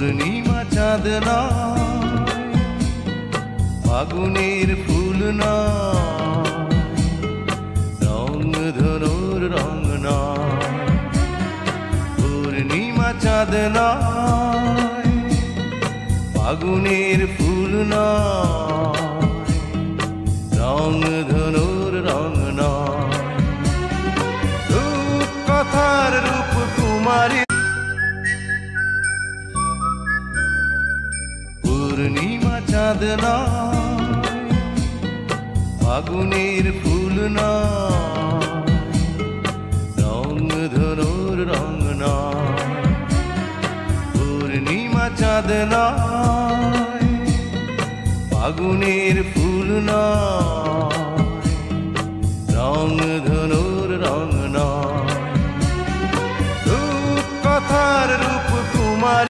পূর্ণিমা চাঁদ নয়, ফাগুনের ফুল নয়, রং ধনুর রং নয়। পূর্ণিমা চাঁদ নয়, ফাগুনের ফুল নয়, রং ধনুর রং নয়। রূপ কথার রূপ কুমারী, পূর্ণিমা চাঁদ নয়, ফাগুনের ফুল নয়, রং ধনুর রং নয়। পূর্ণিমা চাঁদ নয়, ফাগুনের ফুল নয়, রং ধনুর রং নয়। রূপ কথার রূপ কুমার।